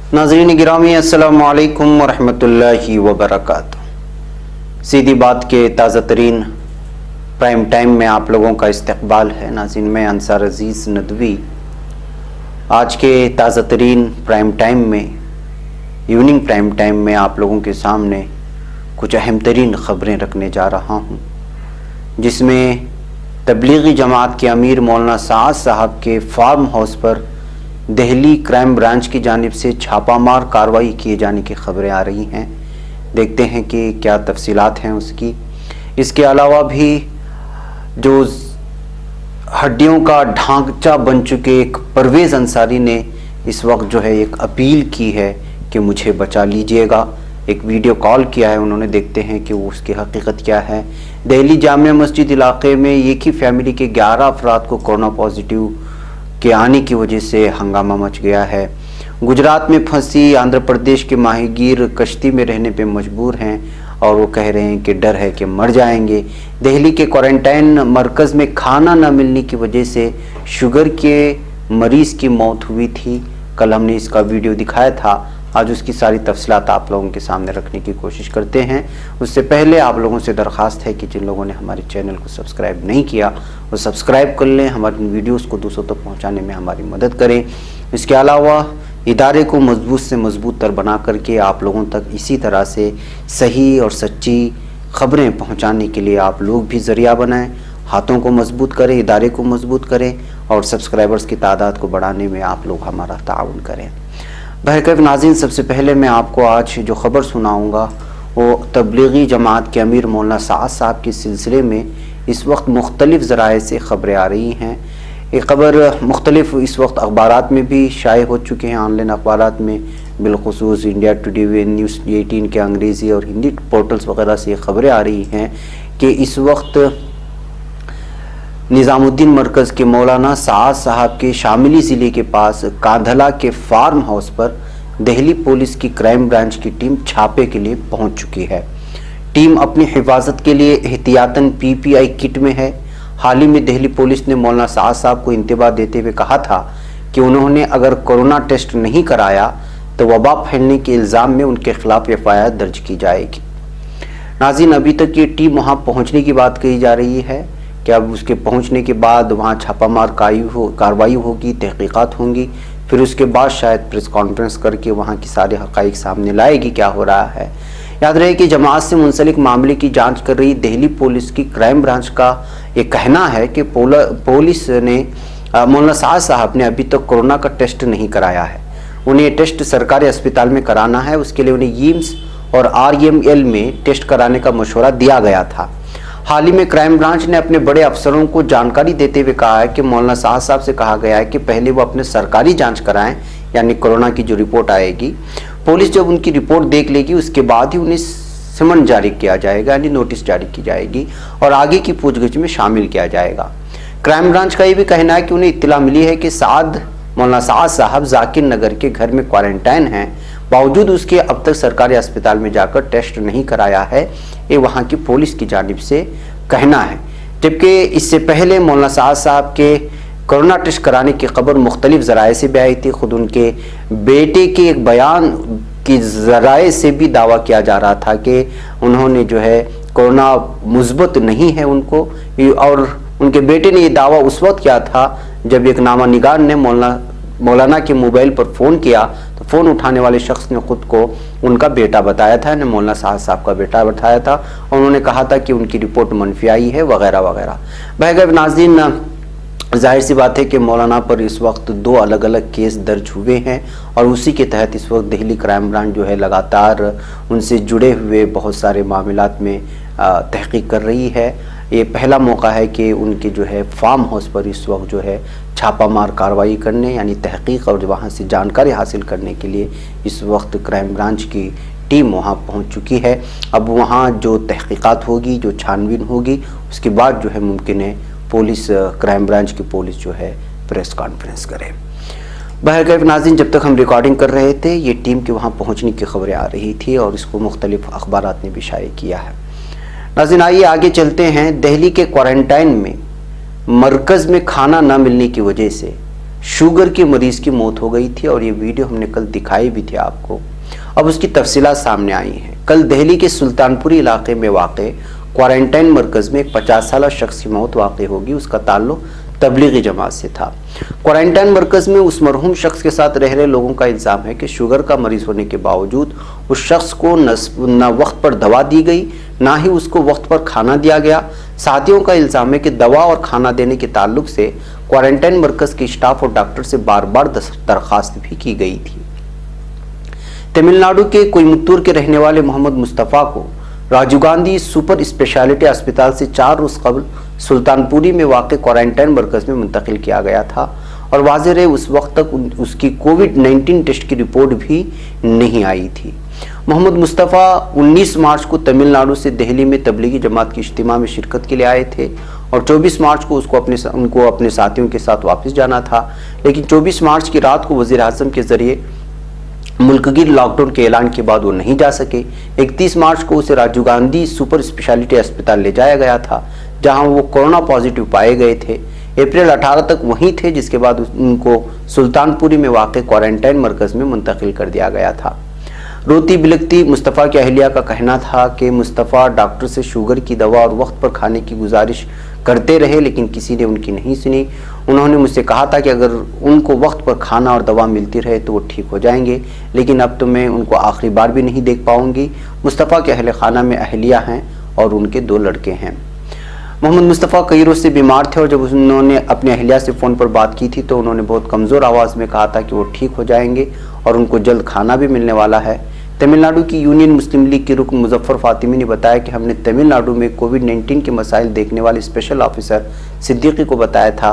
नाज़रीन गिरामी अस्सलामु अलैकुम वरहमतुल्लाहि वबरकातुहू। सीधी बात के ताज़ा तरीन प्राइम टाइम में आप लोगों का इस्तकबाल है। नाज़रीन मैं अंसार अजीज़ नदवी आज के ताज़ा तरीन प्राइम टाइम में इवनिंग प्राइम टाइम में आप लोगों के सामने कुछ अहम तरीन ख़बरें रखने जा रहा हूँ, जिसमें तबलीगी जमात के अमीर मौलाना साद साहब के फार्म हाउस पर दिल्ली क्राइम ब्रांच की जानिब से छापामार कार्रवाई किए जाने की खबरें आ रही हैं। देखते हैं कि क्या तफसीलात हैं उसकी। इसके अलावा भी जो हड्डियों का ढांचा बन चुके एक परवेज़ अंसारी ने इस वक्त जो है एक अपील की है कि मुझे बचा लीजिएगा। एक वीडियो कॉल किया है उन्होंने, देखते हैं कि वो उसकी हकीकत क्या है। दिल्ली जामिया मस्जिद इलाके में एक ही फैमिली के 11 अफराद को कोरोना पॉजिटिव के आने की वजह से हंगामा मच गया है। गुजरात में फंसी आंध्र प्रदेश के माहीगीर कश्ती में रहने पे मजबूर हैं और वो कह रहे हैं कि डर है कि मर जाएंगे। दिल्ली के क्वारंटाइन मरकज़ में खाना न मिलने की वजह से शुगर के मरीज़ की मौत हुई थी। कल हमने इसका वीडियो दिखाया था, आज उसकी सारी तफसीलात आप लोगों के सामने रखने की कोशिश करते हैं। उससे पहले आप लोगों से दरख्वास्त है कि जिन लोगों ने हमारे चैनल को सब्सक्राइब नहीं किया वो सब्सक्राइब कर लें, हमारी वीडियोस को दूसरों तक पहुंचाने में हमारी मदद करें। इसके अलावा इदारे को मजबूत से मजबूत तर बना करके आप लोगों तक इसी तरह से सही और सच्ची खबरें पहुँचाने के लिए आप लोग भी ज़रिया बनाएँ। हाथों को मजबूत करें, इदारे को मजबूत करें और सब्सक्राइबर्स की तादाद को बढ़ाने में आप लोग हमारा ताउन करें। बहरकैफ नाज़रीन, सबसे पहले मैं आपको आज जो ख़बर सुनाऊंगा वो तबलीगी जमात के अमीर मौलाना साद साहब के सिलसिले में इस वक्त मुख्तलिफ़ ज़राए से ख़बरें आ रही हैं। ये ख़बर मुख्तलिफ़ इस वक्त अखबारात में भी शाये हो चुके हैं, ऑनलाइन अखबारात में, बिलखुसूस इंडिया टुडे, न्यूज़ 18 के अंग्रेज़ी और हिंदी पोर्टल्स वगैरह से ख़बरें आ रही हैं कि इस वक्त निज़ामुद्दीन मरकज़ के मौलाना साद साहब के शामिली ज़िले के पास कांधला के फार्म हाउस पर दिल्ली पुलिस की क्राइम ब्रांच की टीम छापे के लिए पहुंच चुकी है। टीम अपनी हिफाजत के लिए एहतियातन PPI किट में है। हाल ही में दिल्ली पुलिस ने मौलाना साद साहब को इंतबाह देते हुए कहा था कि उन्होंने अगर कोरोना टेस्ट नहीं कराया तो वबा फैलने के इल्ज़ाम में उनके खिलाफ FIR दर्ज की जाएगी। नाज़रीन, अभी तक ये टीम वहाँ पहुँचने की बात कही जा रही है कि अब उसके पहुंचने के बाद वहाँ छापामार कार्रवाई होगी, तहकीकात होंगी, फिर उसके बाद शायद प्रेस कॉन्फ्रेंस करके वहाँ की सारे हक़ाइक़ सामने लाएगी क्या हो रहा है। याद रहे कि जमात से मुंसलिक मामले की जांच कर रही दिल्ली पुलिस की क्राइम ब्रांच का ये कहना है कि पुलिस ने मौलाना साद साहब ने अभी तक कोरोना का टेस्ट नहीं कराया है। उन्हें ये टेस्ट सरकारी अस्पताल में कराना है, उसके लिए उन्हें YIMS और RML में टेस्ट कराने का मशवरा दिया गया था। हाल ही में क्राइम ब्रांच ने अपने बड़े अफसरों को जानकारी देते हुए कहा है कि मौलाना साद साहब से कहा गया है कि पहले वो अपने सरकारी जांच कराएं, यानी कोरोना की जो रिपोर्ट आएगी, पुलिस जब उनकी रिपोर्ट देख लेगी उसके बाद ही उन्हें समन जारी किया जाएगा, यानी नोटिस जारी की जाएगी और आगे की पूछगिछ में शामिल किया जाएगा। क्राइम ब्रांच का ये भी कहना है कि उन्हें इत्तला मिली है कि मौलाना साद साहब जाकिर नगर के घर में क्वारंटाइन हैं, बावजूद उसके अब तक सरकारी अस्पताल में जाकर टेस्ट नहीं कराया है। ये वहाँ की पुलिस की जानिब से कहना है। जबकि इससे पहले मौलाना साद साहब के कोरोना टेस्ट कराने की खबर मुख्तलिफ ज़राए से भी आई थी। खुद उनके बेटे के एक बयान की ज़राए से भी दावा किया जा रहा था कि उन्होंने जो है कोरोना मुस्बत नहीं है उनको, और उनके बेटे ने ये दावा उस वक्त किया था जब एक नामा निगार ने मौलाना के मोबाइल पर फ़ोन किया तो फ़ोन उठाने वाले शख्स ने ख़ुद को उनका बेटा बताया था, मौलाना साद साहब का बेटा बताया था, और उन्होंने कहा था कि उनकी रिपोर्ट मनफी आई है वगैरह वगैरह। बहरकैफ नाज़रीन, ज़ाहिर सी बात है कि मौलाना पर इस वक्त 2 अलग अलग केस दर्ज हुए हैं और उसी के तहत इस वक्त दिल्ली क्राइम ब्रांच जो है लगातार उनसे जुड़े हुए बहुत सारे मामलात में तहकीक कर रही है। ये पहला मौका है कि उनके जो है फार्म हाउस पर इस वक्त जो है छापामार कार्रवाई करने, यानी तहकीक और वहाँ से जानकारी हासिल करने के लिए इस वक्त क्राइम ब्रांच की टीम वहाँ पहुँच चुकी है। अब वहाँ जो तहकीकात होगी, जो छानबीन होगी, उसके बाद जो है मुमकिन है पुलिस, क्राइम ब्रांच की पुलिस जो है प्रेस कॉन्फ्रेंस करे। बहरकैफ नाज़रीन, जब तक हम रिकॉर्डिंग कर रहे थे ये टीम के वहाँ पहुँचने की खबरें आ रही थी और इसको मुख्तलिफ अखबारात ने भी शाये किया है। नाज़रीन, आइए आगे चलते हैं। दिल्ली के क्वारंटाइन में मरकज़ में खाना न मिलने की वजह से शुगर के मरीज की मौत हो गई थी और ये वीडियो हमने कल दिखाई भी थी आपको। अब उसकी तफसीलात सामने आई हैं। कल दिल्ली के सुल्तानपुरी इलाके में वाक़े क्वारंटाइन मरकज़ में एक 50 साला शख्स की मौत वाक़ होगी। उसका ताल्लुक तबलीगी जमात से था। क्वारंटाइन मरकज़ में उस मरहूम शख्स के साथ रह रहे लोगों का इल्ज़ाम है कि शुगर का मरीज होने के बावजूद उस शख्स को न वक्त पर दवा दी गई, ना ही उसको वक्त पर खाना दिया गया। साथियों का इल्ज़ाम है कि दवा और खाना देने के ताल्लुक से क्वारंटाइन मरकज़ के स्टाफ और डॉक्टर से बार बार दरख्वास्त भी की गई थी। तमिलनाडु के कोयम्बटूर के रहने वाले मोहम्मद मुस्तफ़ा को राजीव गांधी सुपर स्पेशलिटी अस्पताल से 4 रोज़ कबल सुल्तानपुरी में वाक़े क्वारंटाइन मरकज़ में मुंतकिल किया गया था और वाज़ेह रहे उस वक्त तक उसकी कोविड-19 टेस्ट की रिपोर्ट भी नहीं आई थी। मोहम्मद मुस्तफ़ा 19 मार्च को तमिलनाडु से दिल्ली में तबलीगी जमात की इज्तिमा में शिरकत के लिए आए थे और 24 मार्च को उनको अपने साथियों के साथ वापस जाना था, लेकिन 24 मार्च की रात को वज़ीर आज़म के ज़रिए मुल्कगीर लॉकडाउन के ऐलान के बाद वो नहीं जा सके। 31 मार्च को उसे राजीव गांधी सुपर स्पेशलिटी अस्पताल ले जाया गया था, जहां वो कोरोना पॉजिटिव पाए गए थे। अप्रैल 18 तक वहीं थे, जिसके बाद उनको सुल्तानपुरी में वाक़े क्वारंटाइन मरकज़ में मुंतकिल कर दिया गया था। रोती बिलखती मुस्तफ़ा की अहलिया का कहना था कि मुस्तफ़ा डॉक्टर से शुगर की दवा और वक्त पर खाने की गुजारिश करते रहे, लेकिन किसी ने उनकी नहीं सुनी। उन्होंने मुझसे कहा था कि अगर उनको वक्त पर खाना और दवा मिलती रहे तो वो ठीक हो जाएंगे, लेकिन अब तो मैं उनको आखिरी बार भी नहीं देख पाऊंगी। मुस्तफ़ा के अहल खाना में अहलिया हैं और उनके 2 लड़के हैं। मोहम्मद मुस्तफ़ा कई रोज़ से बीमार थे और जब उन्होंने अपने अहलिया से फ़ोन पर बात की थी तो उन्होंने बहुत कमज़ोर आवाज़ में कहा था कि वो ठीक हो जाएंगे और उनको जल्द खाना भी मिलने वाला है। तमिलनाडु की यूनियन मुस्लिम लीग के रुकन मुजफ्फर फातिमी ने बताया कि हमने तमिलनाडु में कोविड-19 के मसाइल देखने वाले स्पेशल ऑफिसर सिद्दीकी को बताया था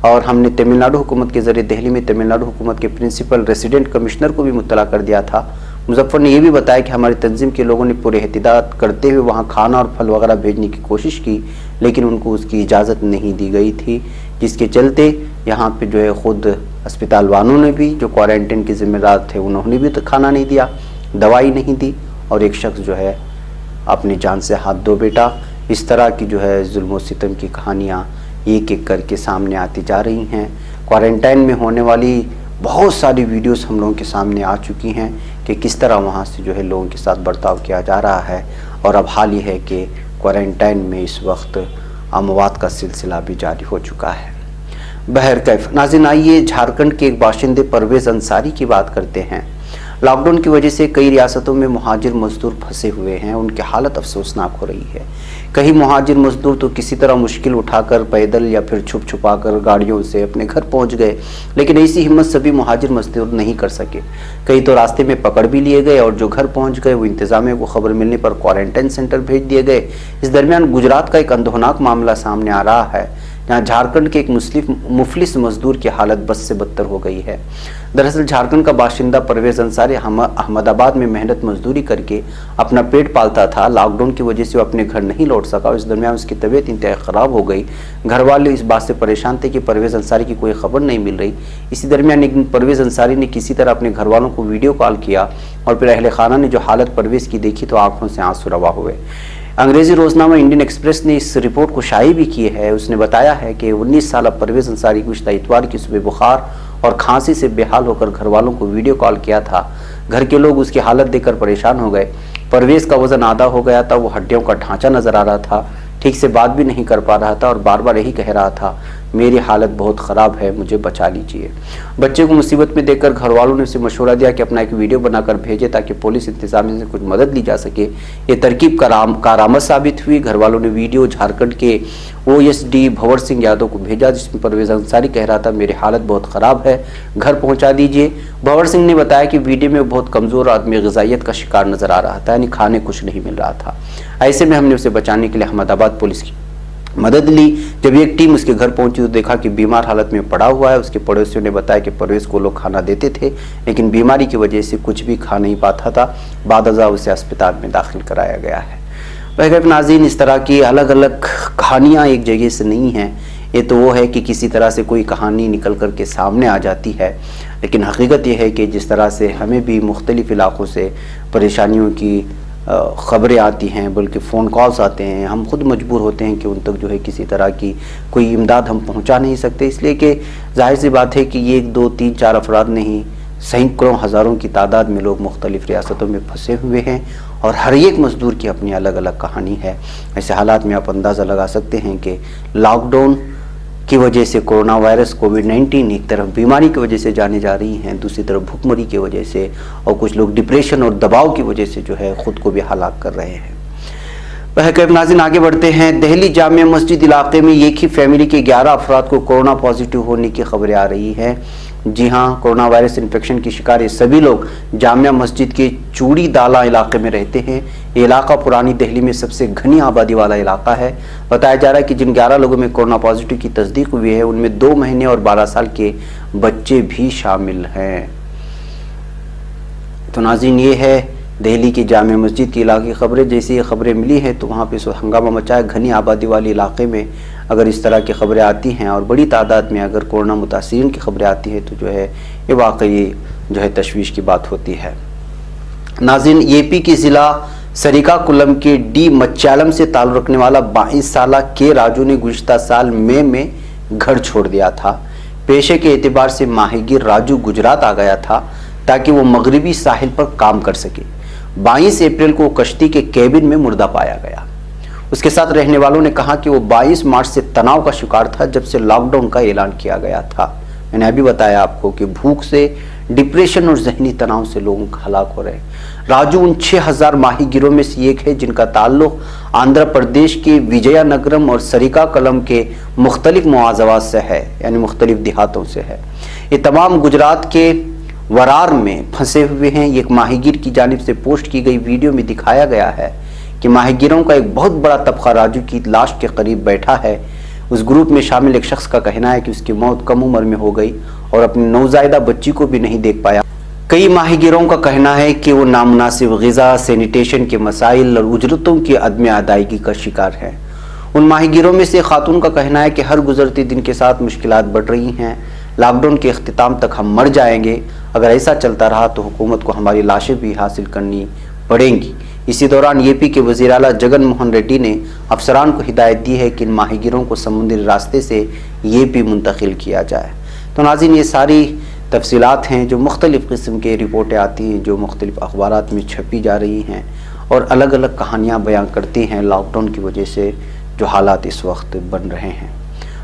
और हमने तमिलनाडु हुकूमत के ज़रिए दिल्ली में तमिलनाडु हुकूमत के प्रिंसिपल रेसिडेंट कमिश्नर को भी मुत्तला कर दिया था। मुजफ्फर ने यह भी बताया कि हमारी तंजीम के लोगों ने पूरे एहतियात करते हुए वहाँ खाना और फल वगैरह भेजने की कोशिश की, लेकिन उनको उसकी इजाज़त नहीं दी गई थी, जिसके चलते यहाँ पे जो है ख़ुद अस्पताल वालों ने भी, जो क्वारंटाइन के ज़िम्मेदार थे, उन्होंने भी तो खाना नहीं दिया, दवाई नहीं दी और एक शख्स जो है अपनी जान से हाथ धो बैठा। इस तरह की जो है जुल्म सितम की कहानियाँ एक एक करके सामने आती जा रही हैं। क्वारंटाइन में होने वाली बहुत सारी वीडियोस हम लोगों के सामने आ चुकी हैं कि किस तरह वहाँ से जो है लोगों के साथ बर्ताव किया जा रहा है और अब हाल ही है कि क्वारंटाइन में इस वक्त अमवात का सिलसिला भी जारी हो चुका है। बहरकैफ नाज़रीन, आइए झारखंड के एक बाशिंदे परवेज़ अंसारी की बात करते हैं। लॉकडाउन की वजह से कई रियासतों में मुहाजिर मजदूर फंसे हुए हैं, उनकी हालत अफसोसनाक हो रही है। कई मुहाजिर मजदूर तो किसी तरह मुश्किल उठाकर पैदल या फिर छुप छुपाकर गाड़ियों से अपने घर पहुंच गए, लेकिन ऐसी हिम्मत सभी मुहाजिर मजदूर नहीं कर सके। कई तो रास्ते में पकड़ भी लिए गए और जो घर पहुंच गए वो इंतजामिया को खबर मिलने पर क्वारंटाइन सेंटर भेज दिए गए। इस दरमियान गुजरात का एक अंदोहनाक मामला सामने आ रहा है, जहाँ झारखंड के एक मुफलिस मजदूर की हालत बद से बदतर हो गई है। दरअसल झारखंड का बाशिंदा परवेज़ अंसारी अहमदाबाद में मेहनत मजदूरी करके अपना पेट पालता था। लॉकडाउन की वजह से वो अपने घर नहीं लौट सका और इस दरमियान उसकी तबीयत इंतहाई ख़राब हो गई। घर वाले इस बात से परेशान थे कि परवेज़ अंसारी की कोई खबर नहीं मिल रही। इसी दरमियान एक दिन परवेज़ अंसारी ने किसी तरह अपने घर वालों को वीडियो कॉल किया और फिर अहले खाना ने जो हालत परवेज़ की देखी तो आंखों से आंसू रवा हुए। अंग्रेजी रोजनामा इंडियन एक्सप्रेस ने इस रिपोर्ट को शाये भी की है। उसने बताया है कि 19 साल परवेज़ अंसारी गुज़िश्ता इतवार की सुबह बुखार और खांसी से बेहाल होकर घर वालों को वीडियो कॉल किया था। घर के लोग उसकी हालत देखकर परेशान हो गए। परवेज़ का वज़न आधा हो गया था, वो हड्डियों का ढांचा नज़र आ रहा था, ठीक से बात भी नहीं कर पा रहा था और बार बार यही कह रहा था, मेरी हालत बहुत ख़राब है, मुझे बचा लीजिए। बच्चे को मुसीबत में देखकर घर वालों ने उसे मशवरा दिया कि अपना एक वीडियो बनाकर भेजे ताकि पुलिस इंतजामिया से कुछ मदद ली जा सके। ये तरकीब कारआमद साबित हुई। घर वालों ने वीडियो झारखंड के OSD भंवर सिंह यादव को भेजा, जिसमें परवेज़ अंसारी कह रहा था, मेरी हालत बहुत ख़राब है, घर पहुँचा दीजिए। भंवर सिंह ने बताया कि वीडियो में बहुत कमज़ोर आदमी ग़िज़ाइयत का शिकार नज़र आ रहा था, यानी खाने कुछ नहीं मिल रहा था। ऐसे में हमने उसे बचाने के लिए अहमदाबाद पुलिस की मदद ली। जब एक टीम उसके घर पहुंची तो देखा कि बीमार हालत में पड़ा हुआ है। उसके पड़ोसियों ने बताया कि परवेज़ को लोग खाना देते थे, लेकिन बीमारी की वजह से कुछ भी खा नहीं पाता था। बादअज़ा उसे अस्पताल में दाखिल कराया गया है। वैसे नाज़रीन, इस तरह की अलग अलग कहानियाँ एक जगह से नहीं हैं। ये तो वो है कि किसी तरह से कोई कहानी निकल कर के सामने आ जाती है, लेकिन हकीकत ये है कि जिस तरह से हमें भी मुख्तलिफ़ इलाक़ों से परेशानियों की خبریں آتی ہیں بلکہ فون کالز آتے ہیں، ہم خود مجبور ہوتے ہیں کہ ان تک جو ہے کسی طرح کی کوئی امداد ہم پہنچا نہیں سکتے، اس لیے کہ ظاہر سی بات ہے کہ یہ 1 2 3 4 افراد نہیں، سینکڑوں ہزاروں کی تعداد میں لوگ مختلف ریاستوں میں پھنسے ہوئے ہیں اور ہر ایک مزدور کی اپنی الگ الگ کہانی ہے۔ ایسے حالات میں آپ اندازہ لگا سکتے ہیں کہ لاک ڈاؤن کی وجہ سے کورونا وائرس کووڈ-19 ایک طرف بیماری کی وجہ سے جانے جا رہی ہیں، دوسری طرف بھوک مری کی وجہ سے، اور کچھ لوگ ڈپریشن اور دباؤ کی وجہ سے جو ہے خود کو بھی ہلاک کر رہے ہیں۔ بہرکیف ناظرین آگے بڑھتے ہیں۔ دہلی جامع مسجد علاقے میں ایک ہی فیملی کے 11 افراد کو کورونا پازیٹیو ہونے کی خبریں آ رہی ہیں۔ جی ہاں، کورونا وائرس انفیکشن کی شکار یہ سبھی لوگ جامع مسجد کے چوڑی دالا علاقے میں رہتے ہیں۔ یہ علاقہ پرانی دہلی میں سب سے گھنی آبادی والا علاقہ ہے۔ بتایا جا رہا ہے کہ جن 11 لوگوں میں کورونا پازیٹیو کی تصدیق ہوئی ہے ان میں 2 مہینے اور 12 سال کے بچے بھی شامل ہیں۔ تو ناظرین یہ ہے دہلی کی جامع مسجد کے علاقے کی خبریں۔ جیسے یہ خبریں ملی ہیں تو وہاں پہ ہنگامہ مچا ہے۔ گھنی آبادی والے علاقے میں اگر اس طرح کی خبریں آتی ہیں اور بڑی تعداد میں اگر کورونا متاثرین کی خبریں آتی ہیں تو جو ہے یہ واقعی جو ہے تشویش کی بات ہوتی ہے۔ ناظرین، اے پی کے ضلع سریکا کلم کے ڈی مچالم سے تعلق رکھنے والا 22 سالہ کے راجو نے گزشتہ سال مئی میں گھر چھوڑ دیا تھا۔ پیشے کے اعتبار سے ماہی گیر راجو گجرات آ گیا تھا تاکہ وہ مغربی ساحل پر کام کر سکے۔ 22 اپریل کو کشتی کے کیبن میں مردہ پایا گیا۔ اس کے ساتھ رہنے والوں نے کہا کہ وہ 22 مارچ سے تناؤ کا شکار تھا جب سے لاک ڈاؤن کا اعلان کیا گیا تھا۔ میں نے ابھی بتایا آپ کو کہ بھوک سے، ڈپریشن اور ذہنی تناؤ سے لوگوں کا ہلاک ہو رہے ہیں۔ راجو ان 6000 ماہی گیروں میں سے ایک ہے جن کا تعلق آندھرا پردیش کے وجیا نگرم اور سریکا کلم کے مختلف مواضعات سے ہے، یعنی مختلف دیہاتوں سے ہے۔ یہ تمام گجرات کے ورار میں پھنسے ہوئے ہیں۔ ایک ماہی گیر کی جانب سے پوسٹ کی گئی ویڈیو میں دکھایا گیا ہے کہ ماہی گیروں کا ایک بہت بڑا طبقہ راجو کی لاش کے قریب بیٹھا ہے۔ اس گروپ میں شامل ایک شخص کا کہنا ہے کہ اس کی موت کم عمر میں ہو گئی اور اپنی نوزائیدہ بچی کو بھی نہیں دیکھ پایا۔ کئی ماہی گیروں کا کہنا ہے کہ وہ نامناسب غذا، سینیٹیشن کے مسائل اور اجرتوں کی عدم ادائیگی کا شکار ہیں۔ ان ماہی گیروں میں سے خاتون کا کہنا ہے کہ ہر گزرتے دن کے ساتھ مشکلات بڑھ رہی ہیں۔ لاک ڈاؤن کے اختتام تک ہم مر جائیں گے۔ اگر ایسا چلتا رہا تو حکومت کو ہماری لاشیں بھی حاصل کرنی پڑیں گی۔ اسی دوران اے پی کے وزیر اعلیٰ جگن موہن ریڈی نے افسران کو ہدایت دی ہے کہ ان ماہی گیروں کو سمندری راستے سے اے پی منتقل کیا جائے۔ تو ناظرین یہ ساری تفصیلات ہیں جو مختلف قسم کے رپورٹیں آتی ہیں، جو مختلف اخبارات میں چھپی جا رہی ہیں اور الگ الگ کہانیاں بیان کرتی ہیں لاک ڈاؤن کی وجہ سے جو حالات اس وقت بن رہے ہیں۔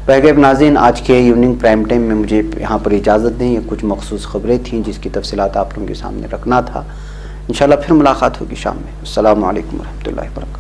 بہرکیف ناظرین، آج کے ایوننگ پرائم ٹائم میں مجھے یہاں پر اجازت دیں۔ یہ کچھ مخصوص خبریں تھیں جس کی تفصیلات آپ لوگوں کے سامنے رکھنا تھا۔ انشاءاللہ پھر ملاقات ہوگی شام میں۔ السلام علیکم ورحمۃ اللہ وبرکاتہ۔